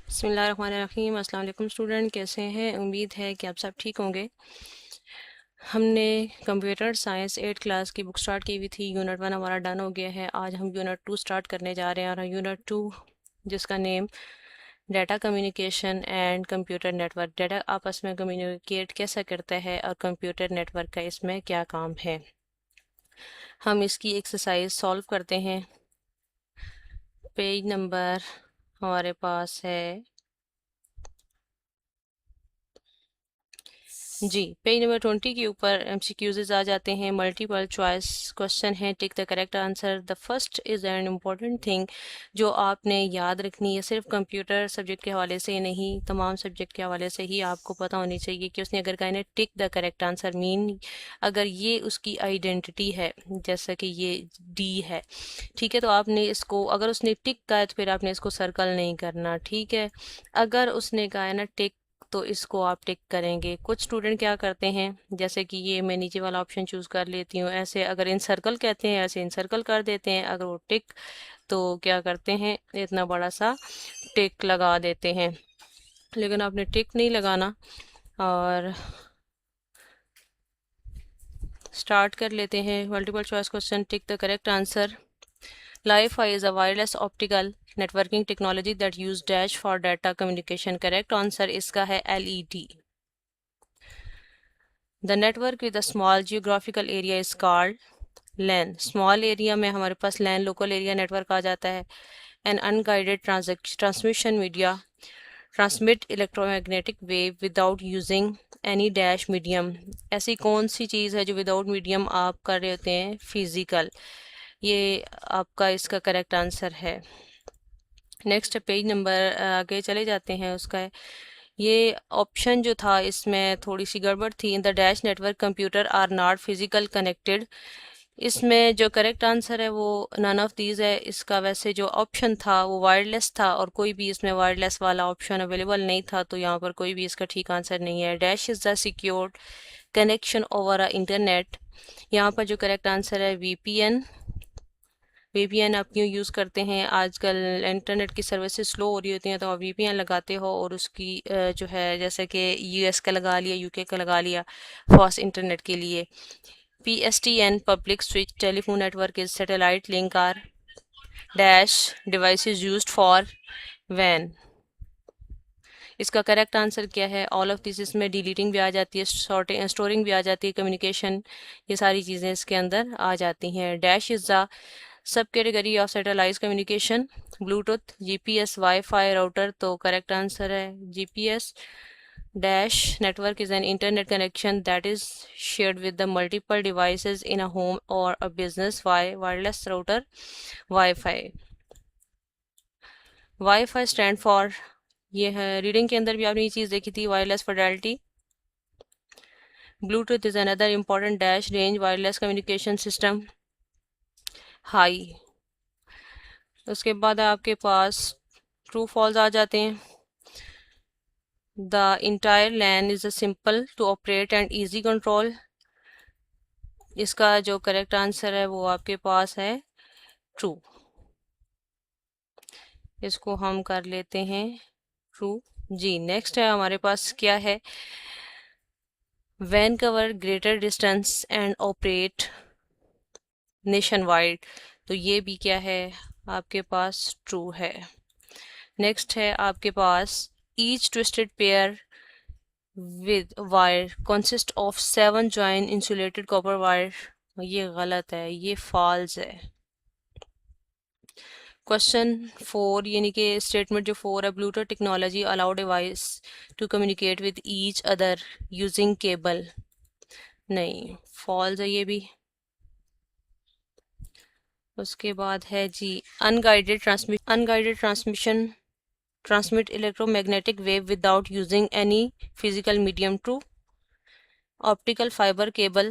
बिस्मिल्लाहिर्रहमानिर्रहीम। अस्सलाम वालेकुम स्टूडेंट, कैसे हैं? उम्मीद है कि आप सब ठीक होंगे। हमने कंप्यूटर साइंस 8 क्लास की बुक स्टार्ट की हुई थी। यूनिट 1 हमारा डन हो गया है। आज हम यूनिट 2 स्टार्ट करने जा रहे हैं और यूनिट 2 जिसका name data communication and computer network, data आपस में कम्युनिकेट कैसा करता है और कंप्यूटर नेटवर्क का इसमें क्या काम है, हम इसकी एक्सरसाइज सॉल्व करते हैं। पेज नंबर हमारे पास है जी, पेज नंबर 20 के ऊपर एमसीक्यूज़ आ जाते हैं। मल्टीपल चॉइस क्वेश्चन है, tick the correct answer. The first is an important thing जो आपने याद रखनी है, सिर्फ कंप्यूटर सब्जेक्ट के हवाले से नहीं, तमाम सब्जेक्ट के हवाले से ही आपको पता होनी चाहिए कि उसने अगर कहा है tick the correct answer mean अगर ये उसकी आइडेंटिटी है, जैसा कि ये डी है, ठीक है, तो आपने इसको, अगर उसने टिक कहा है तो फिर आपने इसको सर्कल नहीं करना, ठीक है। अगर उसने कहा है ना टिक, तो इसको आप टिक करेंगे। कुछ स्टूडेंट क्या करते हैं, जैसे कि ये मैं नीचे वाला ऑप्शन चूज कर लेती हूँ, ऐसे अगर इन सर्कल कहते हैं ऐसे इन सर्कल कर देते हैं, अगर वो टिक तो क्या करते हैं इतना बड़ा सा टिक लगा देते हैं, लेकिन आपने टिक नहीं लगाना। और स्टार्ट कर लेते हैं। Multiple choice question, tick the correct answer. Li-Fi is a wireless optical networking technology that use dash for data communication. Correct answer इसका है LED. The network with a small geographical area is called LAN. Small area में हमारे पास LAN local area network आ जाता है। An unguided transmission media transmit electromagnetic wave without using any dash medium. ऐसी कौन सी चीज़ है जो विदाउट मीडियम आप कर रहे होते हैं? फिजिकल। ये आपका इसका करेक्ट आंसर है। नेक्स्ट पेज नंबर आगे चले जाते हैं, उसका है ये ऑप्शन जो था इसमें थोड़ी सी गड़बड़ थी। In the dash network computer are not physical connected, इसमें जो करेक्ट आंसर है वो नन ऑफ दीज है। इसका वैसे जो ऑप्शन था वो वायरलेस था और कोई भी इसमें वायरलेस वाला ऑप्शन अवेलेबल नहीं था, तो यहाँ पर कोई भी इसका ठीक आंसर नहीं है। Dash is the secured connection over a internet, यहाँ पर जो करेक्ट आंसर है वीपीएन। वीपीएन आप क्यों यूज़ करते हैं? आजकल इंटरनेट की सर्विसेज स्लो हो रही होती हैं तो आप वीपीएन लगाते हो और उसकी जो है जैसे कि यूएस का लगा लिया, यूके का लगा लिया फास्ट इंटरनेट के लिए। PSTN public switch telephone network is satellite link are dash devices used for वैन, इसका करेक्ट आंसर क्या है? ऑल ऑफ दिस, इसमें डिलीटिंग भी आ जाती है, स्टोरिंग भी आ जाती है, कम्युनिकेशन, ये सारी चीज़ें इसके अंदर आ जाती हैं। Dash is the subcategory of satellite communication, Bluetooth, GPS, WiFi, router, तो करेक्ट आंसर है GPS. Dash network is an internet connection that is shared with the multiple devices in a home और a business. Wireless router, WiFi. WiFi stand for, ये है reading के अंदर भी आपने ये चीज़ देखी थी, wireless fidelity. Bluetooth is another important dash range wireless communication system, high. उसके बाद आपके पास ट्रू फॉल्स आ जाते हैं। The entire LAN is a simple to operate and easy control, इसका जो करेक्ट आंसर है वो आपके पास है ट्रू, इसको हम कर लेते हैं ट्रू। जी, नेक्स्ट है हमारे पास क्या है? वैन cover greater distance and operate nationwide, तो ये भी क्या है आपके पास? ट्रू है। नेक्स्ट है आपके पास each twisted pair with wire consist of 7 joint insulated copper wire, ये गलत है, ये फॉल्स है। क्वेश्चन 4 यानी कि स्टेटमेंट जो 4 है, Bluetooth technology allow device to communicate with each other using cable, नहीं, फॉल्स है ये भी। उसके बाद है जी unguided transmission transmit electromagnetic wave without using any physical medium, true. Optical fiber cable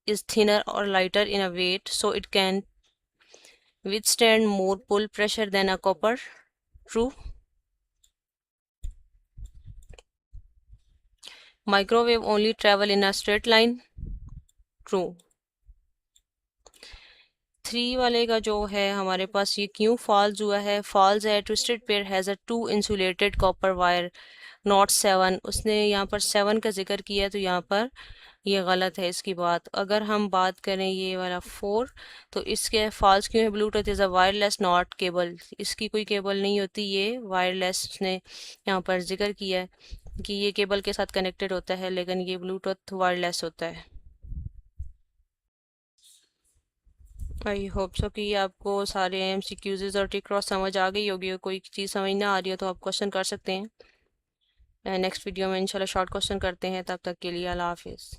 is thinner or lighter in a weight so it can withstand more pull pressure than a copper, true. Microwave only travel in a straight line, true. 3 वाले का जो है हमारे पास ये क्यों false हुआ है, false है twisted pair has a 2 insulated copper wire not 7। उसने यहाँ पर 7 का जिक्र किया तो यहाँ पर ये गलत है इसकी बात। अगर हम बात करें ये वाला 4, तो इसके फॉल्स क्यों है, Bluetooth is a wireless not cable, इसकी कोई केबल नहीं होती, ये वायरलेस उसने यहाँ पर जिक्र किया है कि ये केबल के साथ कनेक्टेड होता है, लेकिन ये ब्लूटूथ वायरलेस होता है। आई होप सो कि आपको सारे एमसीक्यूज़ और टिक क्रॉस समझ आ गई होगी, और कोई चीज़ समझ ना आ रही हो तो आप क्वेश्चन कर सकते हैं। नेक्स्ट वीडियो में इंशाल्लाह शॉर्ट क्वेश्चन करते हैं, तब तक के लिए अल्लाह हाफिज़।